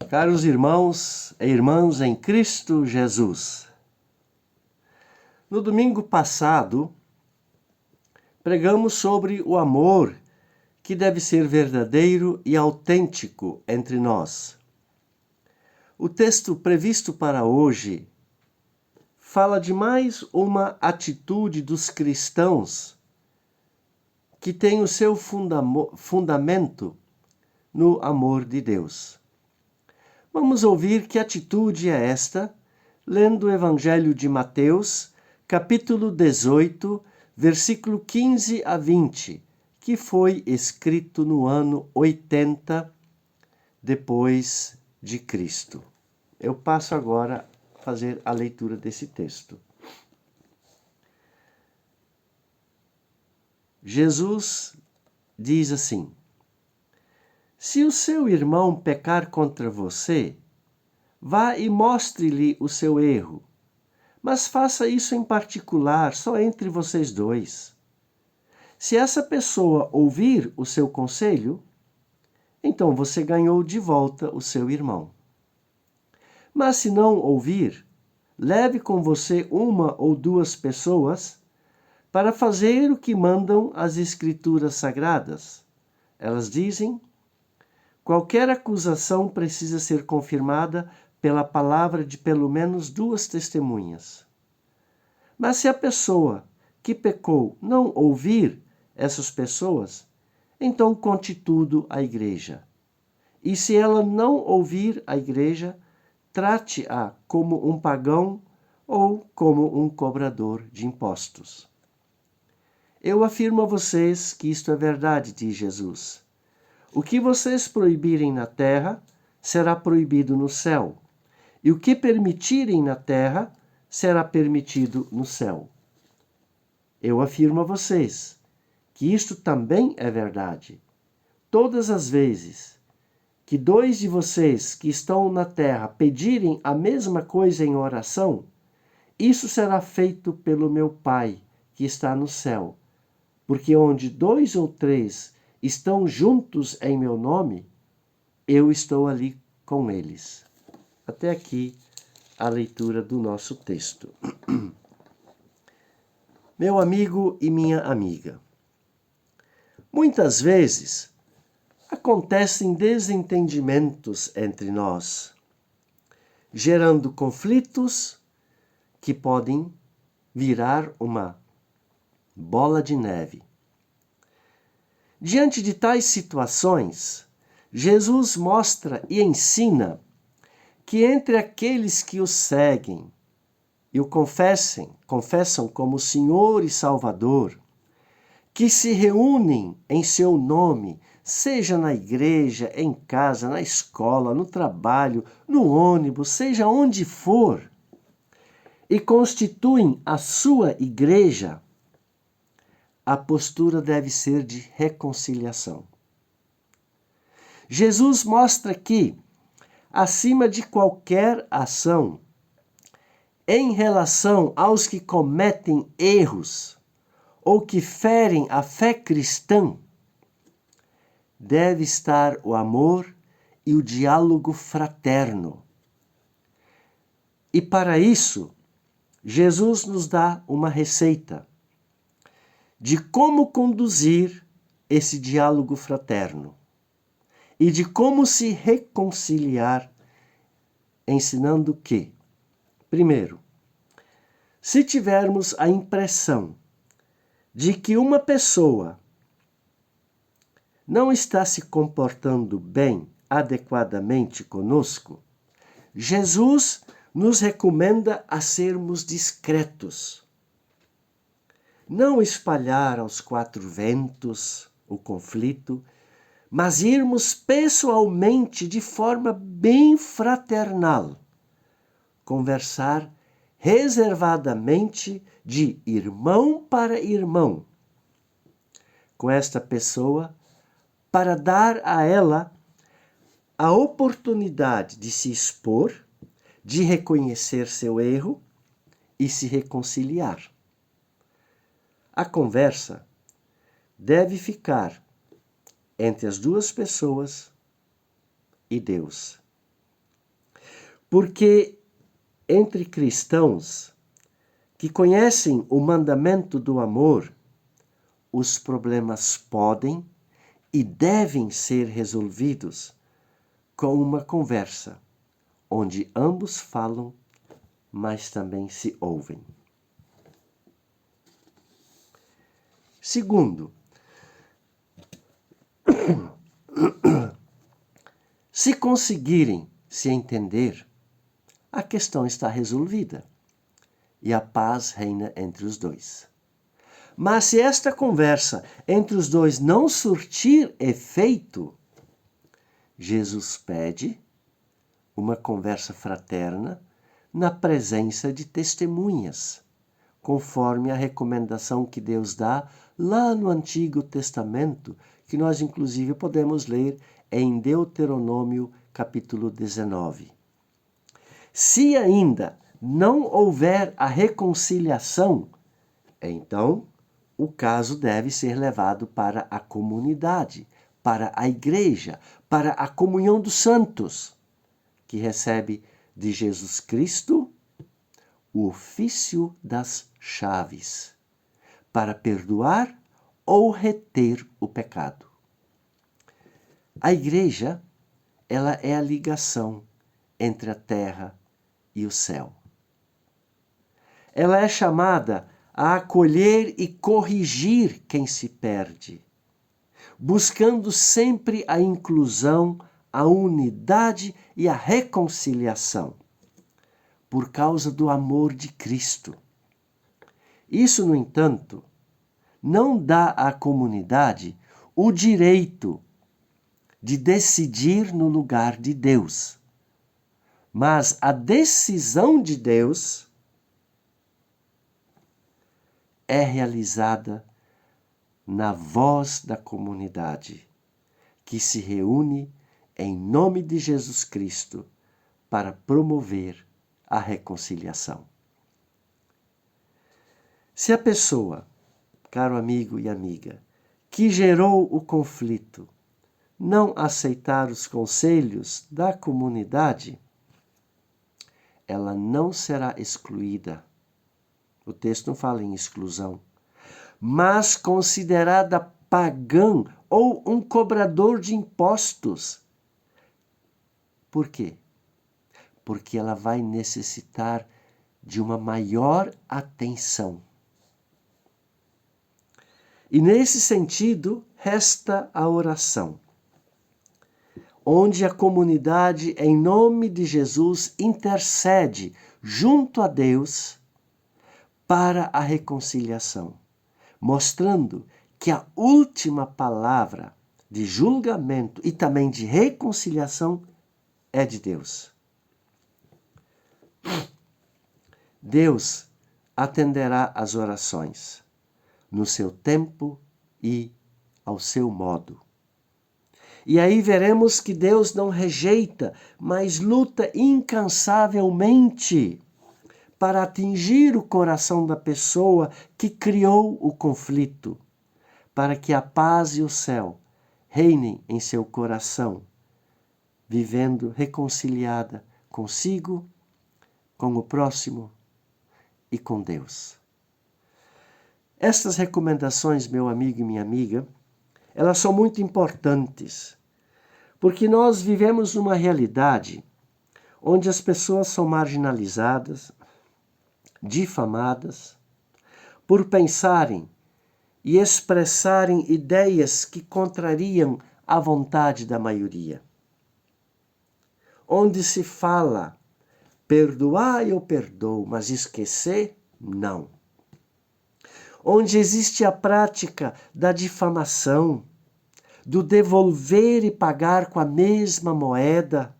Caros irmãos e irmãs em Cristo Jesus, no domingo passado, pregamos sobre o amor que deve ser verdadeiro e autêntico entre nós. O texto previsto para hoje fala de mais uma atitude dos cristãos que tem o seu fundamento no amor de Deus. Vamos ouvir que atitude é esta, lendo o Evangelho de Mateus, capítulo 18, versículo 15 a 20, que foi escrito no ano 80 depois de Cristo. Eu passo agora a fazer a leitura desse texto. Jesus diz assim: Se o seu irmão pecar contra você, vá e mostre-lhe o seu erro, mas faça isso em particular, só entre vocês dois. Se essa pessoa ouvir o seu conselho, então você ganhou de volta o seu irmão. Mas se não ouvir, leve com você uma ou duas pessoas para fazer o que mandam as Escrituras Sagradas. Elas dizem: qualquer acusação precisa ser confirmada pela palavra de pelo menos duas testemunhas. Mas se a pessoa que pecou não ouvir essas pessoas, então conte tudo à igreja. E se ela não ouvir a igreja, trate-a como um pagão ou como um cobrador de impostos. Eu afirmo a vocês que isto é verdade, diz Jesus. O que vocês proibirem na terra, será proibido no céu. E o que permitirem na terra, será permitido no céu. Eu afirmo a vocês que isto também é verdade. Todas as vezes que dois de vocês que estão na terra pedirem a mesma coisa em oração, isso será feito pelo meu Pai que está no céu. Porque onde dois ou três estão juntos em meu nome, eu estou ali com eles. Até aqui a leitura do nosso texto. Meu amigo e minha amiga, muitas vezes acontecem desentendimentos entre nós, gerando conflitos que podem virar uma bola de neve. Diante de tais situações, Jesus mostra e ensina que entre aqueles que o seguem e o confessam como Senhor e Salvador, que se reúnem em seu nome, seja na igreja, em casa, na escola, no trabalho, no ônibus, seja onde for, e constituem a sua igreja, a postura deve ser de reconciliação. Jesus mostra que, acima de qualquer ação, em relação aos que cometem erros ou que ferem a fé cristã, deve estar o amor e o diálogo fraterno. E para isso, Jesus nos dá uma receita de como conduzir esse diálogo fraterno e de como se reconciliar, ensinando que, primeiro, se tivermos a impressão de que uma pessoa não está se comportando bem, adequadamente conosco, Jesus nos recomenda a sermos discretos. Não espalhar aos quatro ventos o conflito, mas irmos pessoalmente, de forma bem fraternal, conversar reservadamente de irmão para irmão com esta pessoa, para dar a ela a oportunidade de se expor, de reconhecer seu erro e se reconciliar. A conversa deve ficar entre as duas pessoas e Deus. Porque entre cristãos que conhecem o mandamento do amor, os problemas podem e devem ser resolvidos com uma conversa, onde ambos falam, mas também se ouvem. Segundo, se conseguirem se entender, a questão está resolvida e a paz reina entre os dois. Mas se esta conversa entre os dois não surtir efeito, Jesus pede uma conversa fraterna na presença de testemunhas, conforme a recomendação que Deus dá lá no Antigo Testamento, que nós inclusive podemos ler em Deuteronômio capítulo 19. Se ainda não houver a reconciliação, então o caso deve ser levado para a comunidade, para a igreja, para a comunhão dos santos, que recebe de Jesus Cristo o ofício das chaves, para perdoar ou reter o pecado. A igreja, ela é a ligação entre a terra e o céu. Ela é chamada a acolher e corrigir quem se perde, buscando sempre a inclusão, a unidade e a reconciliação, por causa do amor de Cristo. Isso, no entanto, não dá à comunidade o direito de decidir no lugar de Deus. Mas a decisão de Deus é realizada na voz da comunidade, que se reúne em nome de Jesus Cristo para promover a reconciliação. Se a pessoa, caro amigo e amiga, que gerou o conflito, não aceitar os conselhos da comunidade, ela não será excluída. O texto não fala em exclusão, mas considerada pagã ou um cobrador de impostos. Por quê? Porque ela vai necessitar de uma maior atenção. E nesse sentido, resta a oração, onde a comunidade, em nome de Jesus, intercede junto a Deus para a reconciliação, mostrando que a última palavra de julgamento e também de reconciliação é de Deus. Deus atenderá às orações no seu tempo e ao seu modo. E aí veremos que Deus não rejeita, mas luta incansavelmente para atingir o coração da pessoa que criou o conflito, para que a paz e o céu reinem em seu coração, vivendo reconciliada consigo, com o próximo e com Deus. Estas recomendações, meu amigo e minha amiga, elas são muito importantes, porque nós vivemos numa realidade onde as pessoas são marginalizadas, difamadas, por pensarem e expressarem ideias que contrariam a vontade da maioria. Onde se fala, perdoar eu perdoo, mas esquecer, não. Onde existe a prática da difamação, do devolver e pagar com a mesma moeda,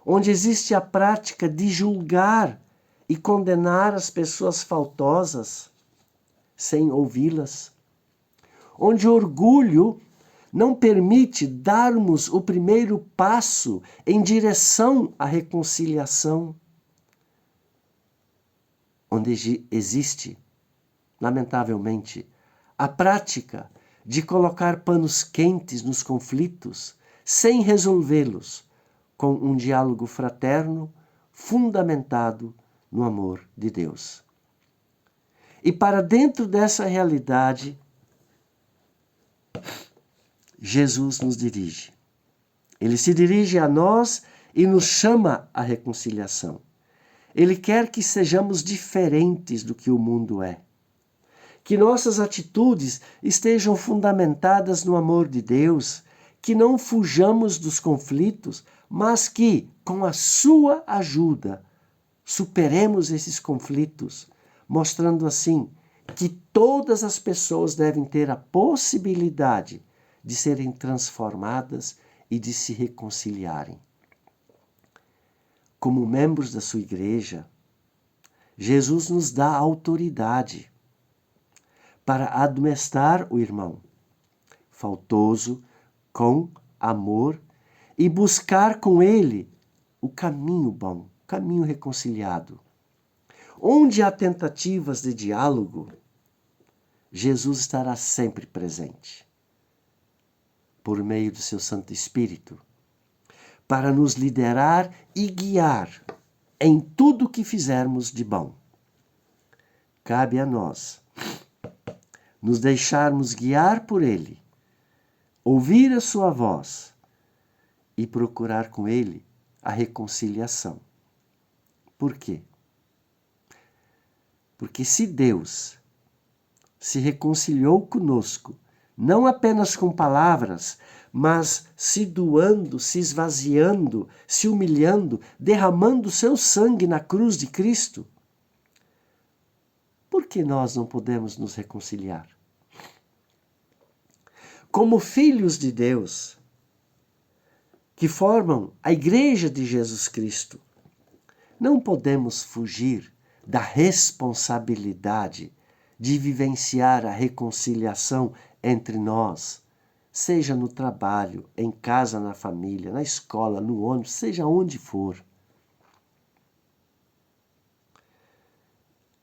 onde existe a prática de julgar e condenar as pessoas faltosas, sem ouvi-las, onde o orgulho não permite darmos o primeiro passo em direção à reconciliação, onde existe, lamentavelmente, a prática de colocar panos quentes nos conflitos sem resolvê-los com um diálogo fraterno, fundamentado no amor de Deus. E para dentro dessa realidade, Jesus nos dirige. Ele se dirige a nós e nos chama à reconciliação. Ele quer que sejamos diferentes do que o mundo é. Que nossas atitudes estejam fundamentadas no amor de Deus, que não fujamos dos conflitos, mas que, com a sua ajuda, superemos esses conflitos, mostrando assim que todas as pessoas devem ter a possibilidade de serem transformadas e de se reconciliarem. Como membros da sua igreja, Jesus nos dá autoridade para admoestar o irmão faltoso com amor e buscar com ele o caminho bom, o caminho reconciliado. Onde há tentativas de diálogo, Jesus estará sempre presente, por meio do seu Santo Espírito, para nos liderar e guiar em tudo o que fizermos de bom. Cabe a nós nos deixarmos guiar por Ele, ouvir a sua voz e procurar com Ele a reconciliação. Por quê? Porque se Deus se reconciliou conosco, não apenas com palavras, mas se doando, se esvaziando, se humilhando, derramando seu sangue na cruz de Cristo, por que nós não podemos nos reconciliar? Como filhos de Deus, que formam a Igreja de Jesus Cristo, não podemos fugir da responsabilidade de vivenciar a reconciliação entre nós, seja no trabalho, em casa, na família, na escola, no ônibus, seja onde for.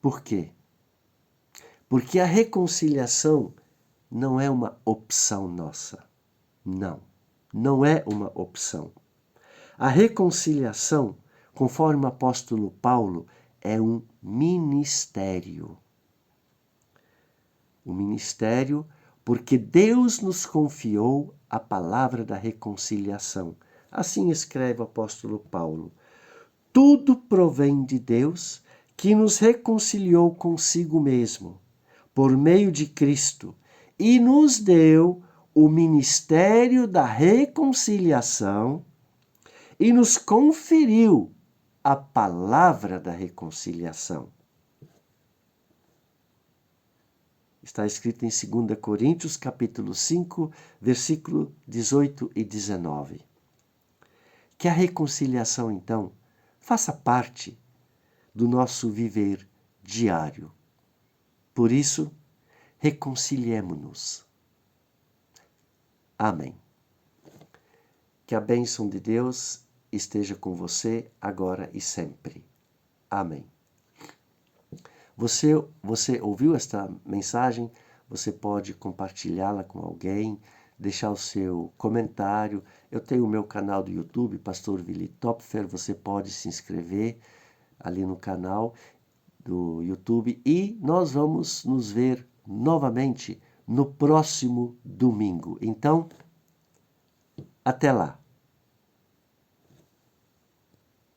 Por quê? Porque a reconciliação não é uma opção nossa. Não, não é uma opção. A reconciliação, conforme o apóstolo Paulo, é um ministério. O ministério, porque Deus nos confiou a palavra da reconciliação. Assim escreve o apóstolo Paulo. Tudo provém de Deus, que nos reconciliou consigo mesmo, por meio de Cristo, e nos deu o ministério da reconciliação e nos conferiu a palavra da reconciliação. Está escrito em 2 Coríntios, capítulo 5, versículo 18 e 19. Que a reconciliação, então, faça parte do nosso viver diário. Por isso, reconciliemo-nos. Amém. Que a bênção de Deus esteja com você agora e sempre. Amém. Você ouviu esta mensagem? Você pode compartilhá-la com alguém, deixar o seu comentário. Eu tenho o meu canal do YouTube, Pastor Willi Topfer. Você pode se inscrever ali no canal do YouTube e nós vamos nos ver novamente no próximo domingo. Então, até lá!